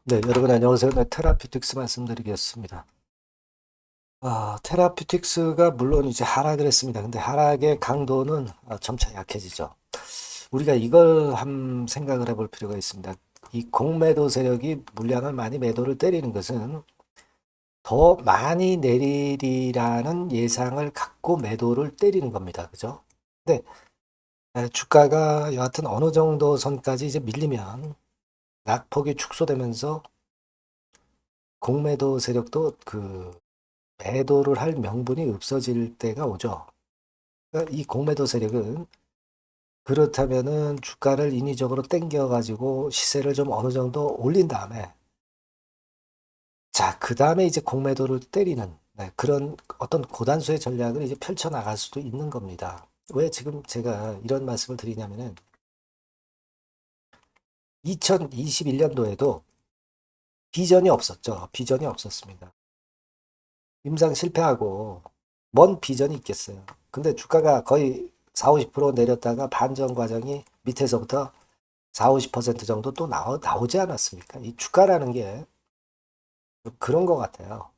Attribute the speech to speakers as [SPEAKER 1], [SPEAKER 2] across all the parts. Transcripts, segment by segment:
[SPEAKER 1] 네, 여러분 안녕하세요. 네, 테라피틱스 말씀드리겠습니다. 테라피틱스가 물론 이제 하락을 했습니다. 근데 하락의 강도는 점차 약해지죠. 우리가 이걸 한 생각을 해볼 필요가 있습니다. 이 공매도 세력이 물량을 많이 매도를 때리는 것은 더 많이 내리리라는 예상을 갖고 매도를 때리는 겁니다. 그죠? 근데 주가가 여하튼 어느 정도 선까지 이제 밀리면 낙폭이 축소되면서 공매도 세력도 매도를 할 명분이 없어질 때가 오죠. 그러니까 이 공매도 세력은 그렇다면은 주가를 인위적으로 땡겨가지고 시세를 좀 어느 정도 올린 다음에 자, 그 다음에 이제 공매도를 때리는 그런 어떤 고단수의 전략을 이제 펼쳐나갈 수도 있는 겁니다. 왜 지금 제가 이런 말씀을 드리냐면은 2021년도에도 비전이 없었죠. 비전이 없었습니다. 임상 실패하고 뭔 비전이 있겠어요. 근데 주가가 거의 4, 50% 내렸다가 반전 과정이 밑에서부터 4, 50% 정도 또 나오지 않았습니까? 이 주가라는 게 그런 것 같아요.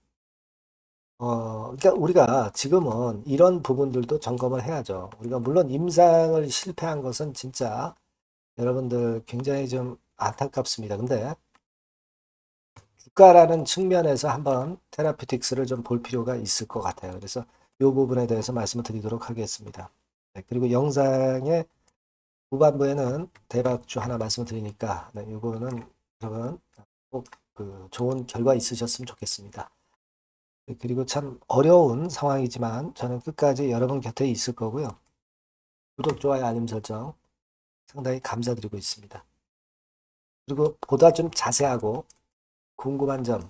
[SPEAKER 1] 그러니까 우리가 지금은 이런 부분들도 점검을 해야죠. 우리가 물론 임상을 실패한 것은 진짜 여러분들 굉장히 좀 안타깝습니다. 근데 주가라는 측면에서 한번 테라피틱스를 좀 볼 필요가 있을 것 같아요. 그래서 이 부분에 대해서 말씀을 드리도록 하겠습니다. 네, 그리고 영상의 후반부에는 대박주 하나 말씀을 드리니까 이거는 여러분 꼭 좋은 결과 있으셨으면 좋겠습니다. 네, 그리고 참 어려운 상황이지만 저는 끝까지 여러분 곁에 있을 거고요. 구독, 좋아요, 알림 설정 상당히 감사드리고 있습니다. 그리고 보다 좀 자세하고 궁금한 점,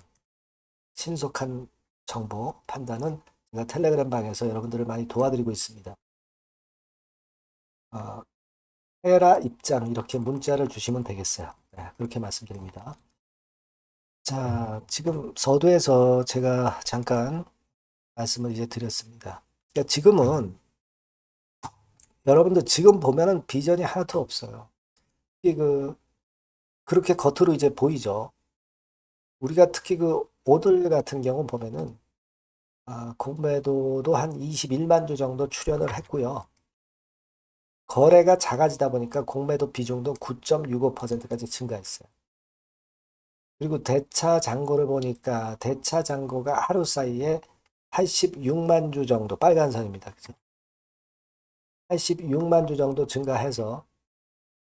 [SPEAKER 1] 신속한 정보 판단은 제가 텔레그램 방에서 여러분들을 많이 도와드리고 있습니다. 어, 해라 입장 이렇게 문자를 주시면 되겠어요. 네, 그렇게 말씀드립니다. 자, 지금 서두에서 제가 잠깐 말씀을 이제 드렸습니다. 그러니까 지금은 여러분들 지금 보면은 비전이 하나도 없어요. 이게 그렇게 겉으로 이제 보이죠. 우리가 특히 오들 같은 경우 보면은 공매도도 한 21만 주 정도 출현을 했고요. 거래가 작아지다 보니까 공매도 비중도 9.65%까지 증가했어요. 그리고 대차 잔고를 보니까 대차 잔고가 하루 사이에 86만 주 정도 빨간 선입니다. 그죠? 86만 주 정도 증가해서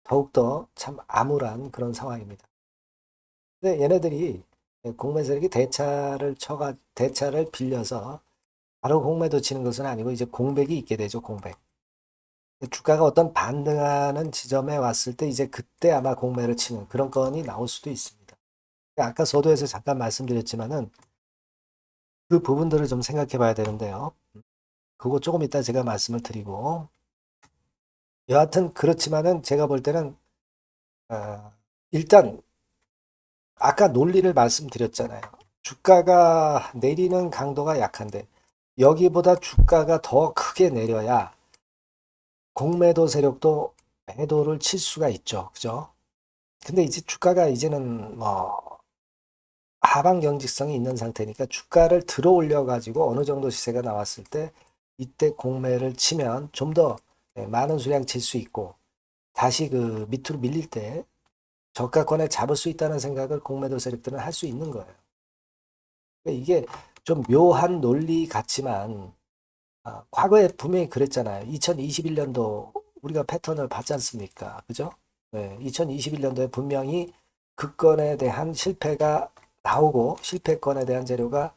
[SPEAKER 1] 더욱더 참 암울한 그런 상황입니다. 근데 얘네들이 공매 세력이 대차를 빌려서 바로 공매도 치는 것은 아니고 이제 공백이 있게 되죠, 공백. 주가가 어떤 반등하는 지점에 왔을 때 이제 그때 아마 공매를 치는 그런 건이 나올 수도 있습니다. 아까 서두에서 잠깐 말씀드렸지만은 그 부분들을 좀 생각해 봐야 되는데요. 그거 조금 이따 제가 말씀을 드리고 여하튼 그렇지만은 제가 볼 때는 어, 일단 아까 논리를 말씀드렸잖아요. 주가가 내리는 강도가 약한데 여기보다 주가가 더 크게 내려야 공매도 세력도 매도를 칠 수가 있죠. 그죠? 근데 이제 주가가 이제는 뭐 하방 경직성이 있는 상태니까 주가를 들어 올려 가지고 어느 정도 시세가 나왔을 때 이때 공매를 치면 좀 더 많은 수량 칠 수 있고 다시 밑으로 밀릴 때 저가권에 잡을 수 있다는 생각을 공매도 세력들은 할 수 있는 거예요. 그러니까 이게 좀 묘한 논리 같지만 과거에 분명히 그랬잖아요. 2021년도 우리가 패턴을 봤지 않습니까? 그죠? 네, 2021년도에 분명히 그 건에 대한 실패가 나오고 실패건에 대한 재료가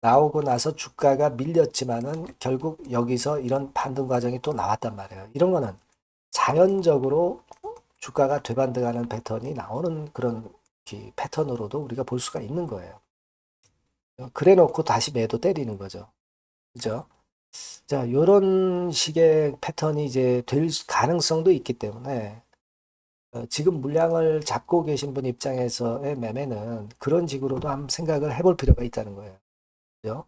[SPEAKER 1] 나오고 나서 주가가 밀렸지만은 결국 여기서 이런 반등 과정이 또 나왔단 말이에요. 이런 거는 자연적으로 주가가 되반등하는 패턴이 나오는 그런 패턴으로도 우리가 볼 수가 있는 거예요. 그래 놓고 다시 매도 때리는 거죠. 그죠? 자, 요런 식의 패턴이 이제 될 가능성도 있기 때문에 지금 물량을 잡고 계신 분 입장에서의 매매는 그런 식으로도 한번 생각을 해볼 필요가 있다는 거예요. 그죠?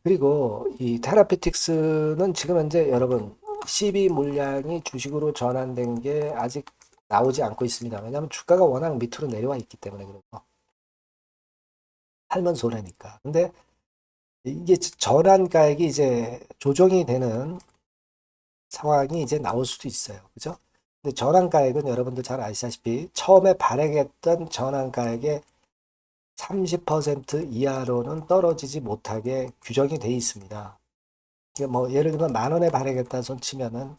[SPEAKER 1] 그리고 이 테라피틱스는 지금 현재 여러분 CB 물량이 주식으로 전환된 게 아직 나오지 않고 있습니다. 왜냐하면 주가가 워낙 밑으로 내려와 있기 때문에 그렇고 팔면 손해니까. 근데 이게 전환가액이 이제 조정이 되는 상황이 이제 나올 수도 있어요. 그죠? 근데 전환가액은 여러분들 잘 아시다시피 처음에 발행했던 전환가액의 30% 이하로는 떨어지지 못하게 규정이 되어 있습니다. 그러니까 뭐 예를 들면 만 원에 발행했다 손 치면은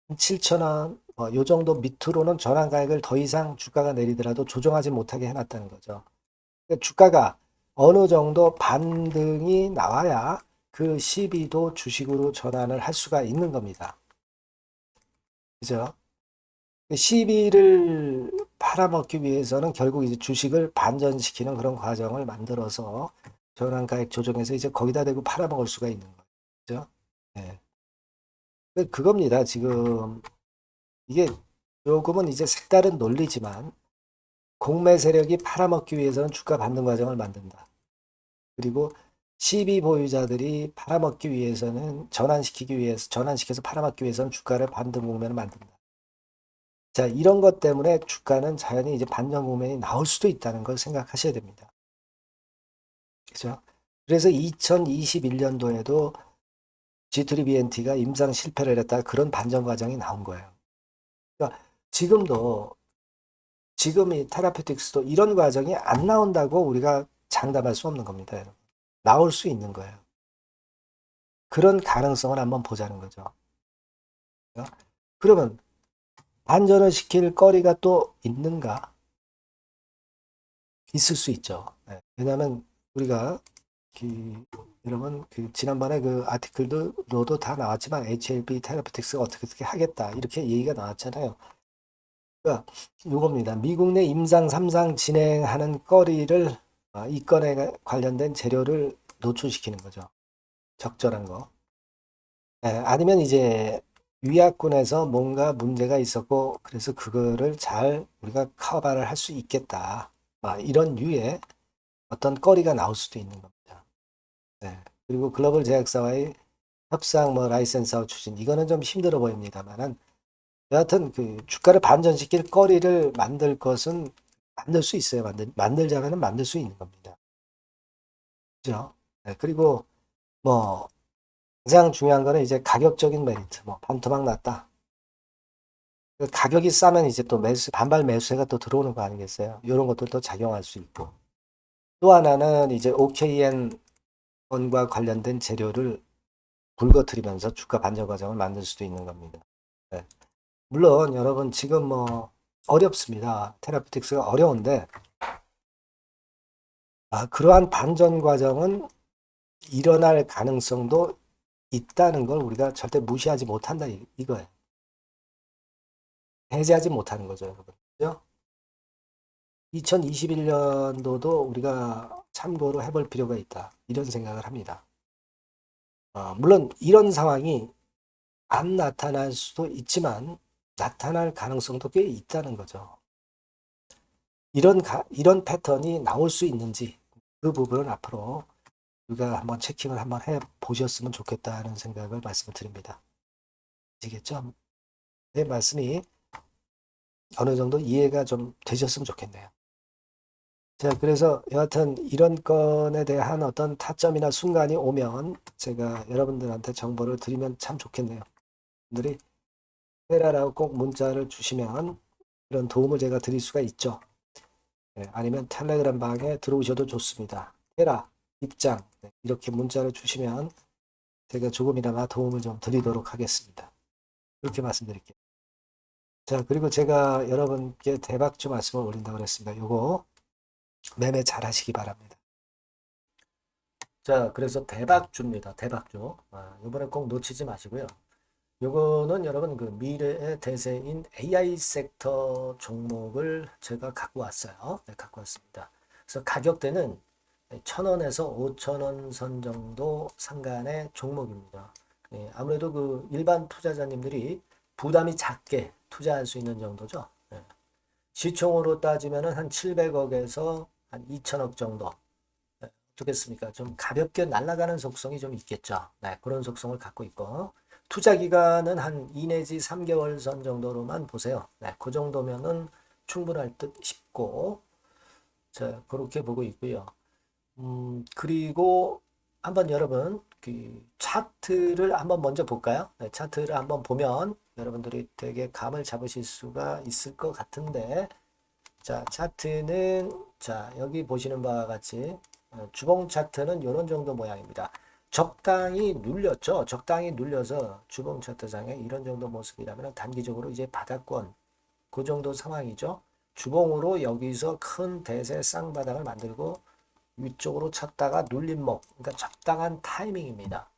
[SPEAKER 1] 7천 원, 요 정도 밑으로는 전환가액을 더 이상 주가가 내리더라도 조정하지 못하게 해놨다는 거죠. 그러니까 주가가 어느 정도 반등이 나와야 그 시비도 주식으로 전환을 할 수가 있는 겁니다. 그죠? 시비를 팔아먹기 위해서는 결국 이제 주식을 반전시키는 그런 과정을 만들어서 전환가액 조정해서 이제 거기다 대고 팔아먹을 수가 있는 거죠. 그죠? 네. 그겁니다. 지금 이게 조금은 이제 색다른 논리지만 공매 세력이 팔아먹기 위해서는 주가 반등 과정을 만든다. 그리고 시비 보유자들이 팔아먹기 위해서는 전환시켜서 팔아먹기 위해서는 주가를 반등 국면을 만든다. 자, 이런 것 때문에 주가는 자연히 이제 반전 국면이 나올 수도 있다는 걸 생각하셔야 됩니다. 그죠? 그래서 2021년도에도 G3BNT가 임상 실패를 했다 그런 반전 과정이 나온 거예요. 그러니까 지금 이 테라피틱스도 이런 과정이 안 나온다고 우리가 장담할 수 없는 겁니다. 여러분. 나올 수 있는 거예요. 그런 가능성을 한번 보자는 거죠. 그러면 반전을 시킬 거리가 또 있는가? 있을 수 있죠. 네. 왜냐하면 우리가 여러분 지난번에 그 아티클로도 다 나왔지만 HLB 테라피틱스가 어떻게 하겠다 이렇게 얘기가 나왔잖아요. 그러니까 이겁니다. 미국 내 임상 3상 진행하는 거리를 이 건에 관련된 재료를 노출시키는 거죠. 적절한 거. 아니면 이제 위약군에서 뭔가 문제가 있었고 그래서 그거를 잘 우리가 커버를 할 수 있겠다. 이런 류의 어떤 거리가 나올 수도 있는 겁니다. 네. 그리고 글로벌 제약사와의 협상, 라이센스와 추진 이거는 좀 힘들어 보입니다만은 여하튼 그 주가를 반전시킬 거리를 만들 것은 만들 수 있어요. 만들자면은 만들 수 있는 겁니다. 그죠? 네. 그리고 뭐 가장 중요한 거는 이제 가격적인 메리트, 반토막 났다. 그 가격이 싸면 이제 또 반발 매수세가 또 들어오는 거 아니겠어요? 이런 것들도 작용할 수 있고. 또 하나는 이제 OKN 건과 관련된 재료를 불거트리면서 주가 반전 과정을 만들 수도 있는 겁니다. 네. 물론 여러분 지금 어렵습니다. 테라피틱스가 어려운데 그러한 반전 과정은 일어날 가능성도 있다는 걸 우리가 절대 무시하지 못한다 이거예요. 해제하지 못하는 거죠, 여러분. 그죠? 2021년도도 우리가 참고로 해볼 필요가 있다. 이런 생각을 합니다. 물론 이런 상황이 안 나타날 수도 있지만 나타날 가능성도 꽤 있다는 거죠. 이런 패턴이 나올 수 있는지 그 부분은 앞으로 우리가 한번 체킹을 한번 해 보셨으면 좋겠다는 생각을 말씀을 드립니다. 아시겠죠? 내 말씀이 어느 정도 이해가 좀 되셨으면 좋겠네요. 자, 그래서 여하튼 이런 건에 대한 어떤 타점이나 순간이 오면 제가 여러분들한테 정보를 드리면 참 좋겠네요. 분들이 테라라고 꼭 문자를 주시면 이런 도움을 제가 드릴 수가 있죠. 아니면 텔레그램 방에 들어오셔도 좋습니다. 테라 입장 이렇게 문자를 주시면 제가 조금이나마 도움을 좀 드리도록 하겠습니다. 그렇게 말씀드릴게요. 자, 그리고 제가 여러분께 대박주 말씀을 올린다고 그랬습니다. 요거 매매 잘 하시기 바랍니다. 자, 그래서 대박주입니다. 대박주. 이번에 꼭 놓치지 마시고요. 요거는 여러분 그 미래의 대세인 AI 섹터 종목을 제가 갖고 왔어요. 네, 갖고 왔습니다. 그래서 가격대는 1,000원에서 5,000원 선 정도 상간의 종목입니다. 아무래도 그 일반 투자자님들이 부담이 작게 투자할 수 있는 정도죠. 시총으로 따지면 한 700억에서 한 2천억 정도. 어떻겠습니까? 좀 가볍게 날아가는 속성이 좀 있겠죠. 네, 그런 속성을 갖고 있고 투자 기간은 한 2 내지 3개월 선 정도로만 보세요. 네, 그 정도면은 충분할 듯 싶고, 자, 그렇게 보고 있고요. 그리고 한번 여러분, 그 차트를 한번 먼저 볼까요? 네, 차트를 한번 보면 여러분들이 되게 감을 잡으실 수가 있을 것 같은데, 자, 차트는, 자, 여기 보시는 바와 같이, 주봉 차트는 이런 정도 모양입니다. 적당히 눌렸죠. 적당히 눌려서 주봉 차트상에 이런 정도 모습이라면 단기적으로 이제 바닥권, 그 정도 상황이죠. 주봉으로 여기서 큰 대세 쌍바닥을 만들고 위쪽으로 쳤다가 눌림목, 그러니까 적당한 타이밍입니다.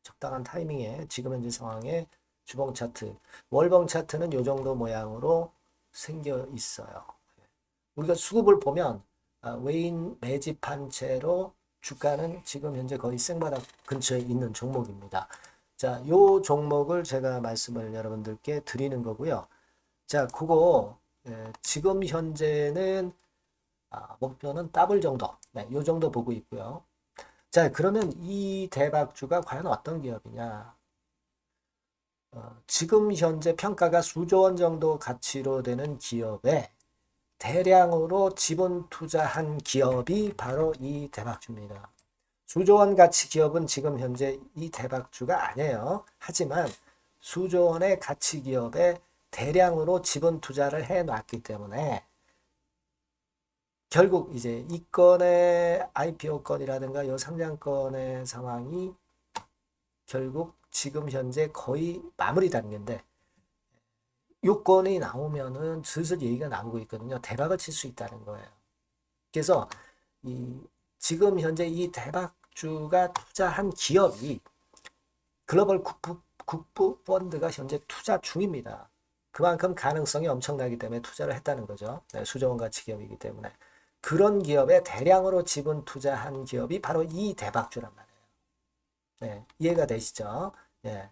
[SPEAKER 1] 적당한 타이밍에 지금 현재 상황에 주봉 차트, 월봉 차트는 이 정도 모양으로 생겨 있어요. 우리가 수급을 보면 외인 매집한 채로 주가는 지금 현재 거의 생바닥 근처에 있는 종목입니다. 자, 요 종목을 제가 말씀을 여러분들께 드리는 거고요. 자, 그거 지금 현재는 목표는 더블 정도, 네, 요 정도 보고 있고요. 자, 그러면 이 대박주가 과연 어떤 기업이냐? 지금 현재 평가가 수조 원 정도 가치로 되는 기업에 대량으로 지분 투자한 기업이 바로 이 대박주입니다. 수조 원 가치 기업은 지금 현재 이 대박주가 아니에요. 하지만 수조 원의 가치 기업에 대량으로 지분 투자를 해 놨기 때문에 결국 이제 이 건의 IPO 건이라든가 이 상장건의 상황이 결국 지금 현재 거의 마무리 단계인데 요건이 나오면은 슬슬 얘기가 나오고 있거든요. 대박을 칠 수 있다는 거예요. 그래서 이 지금 현재 이 대박주가 투자한 기업이 글로벌 국부 펀드가 현재 투자 중입니다. 그만큼 가능성이 엄청나기 때문에 투자를 했다는 거죠. 네, 수조원 가치 기업이기 때문에. 그런 기업에 대량으로 지분 투자한 기업이 바로 이 대박주란 말이에요. 네, 이해가 되시죠? 네.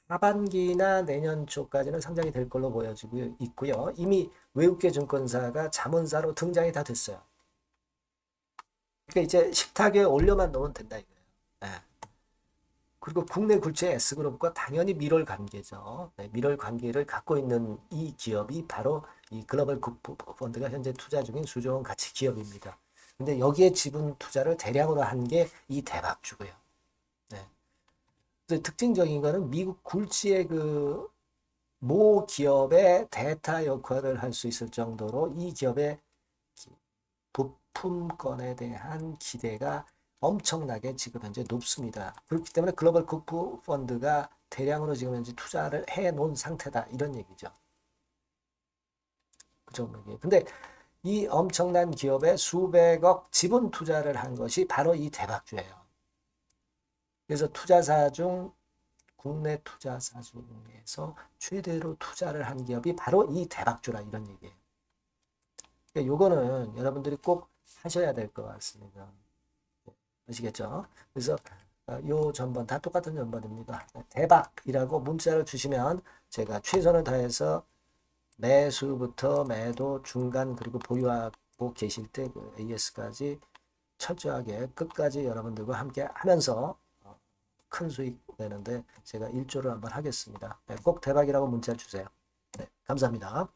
[SPEAKER 1] 하반기나 내년 초까지는 상장이 될 걸로 보여지고 있고요. 이미 외국계 증권사가 자문사로 등장이 다 됐어요. 그러니까 이제 식탁에 올려만 놓으면 된다 이거예요. 네. 그리고 국내 굴지의 S그룹과 당연히 밀월 관계죠. 네, 밀월 관계를 갖고 있는 이 기업이 바로 이 글로벌 국부 펀드가 현재 투자 중인 수조원 가치 기업입니다. 근데 여기에 지분 투자를 대량으로 한 게 이 대박주고요. 네. 특징적인 거는 미국 굴지의 그 모 기업의 대타 역할을 할 수 있을 정도로 이 기업의 부품권에 대한 기대가 엄청나게 지금 현재 높습니다. 그렇기 때문에 글로벌 국부 펀드가 대량으로 지금 현재 투자를 해 놓은 상태다. 이런 얘기죠. 그 종목이. 근데 이 엄청난 기업에 수백억 지분 투자를 한 것이 바로 이 대박주예요. 그래서 투자사 중 국내 투자사 중에서 최대로 투자를 한 기업이 바로 이 대박주라 이런 얘기예요. 그러니까 요거는 여러분들이 꼭 하셔야 될 것 같습니다. 아시겠죠? 그래서 요 전번 다 똑같은 전번입니다. 대박이라고 문자를 주시면 제가 최선을 다해서 매수부터 매도 중간 그리고 보유하고 계실 때 그 AS까지 철저하게 끝까지 여러분들과 함께 하면서 큰 수익 내는데 제가 일조를 한번 하겠습니다. 네, 꼭 대박이라고 문자 주세요. 네, 감사합니다.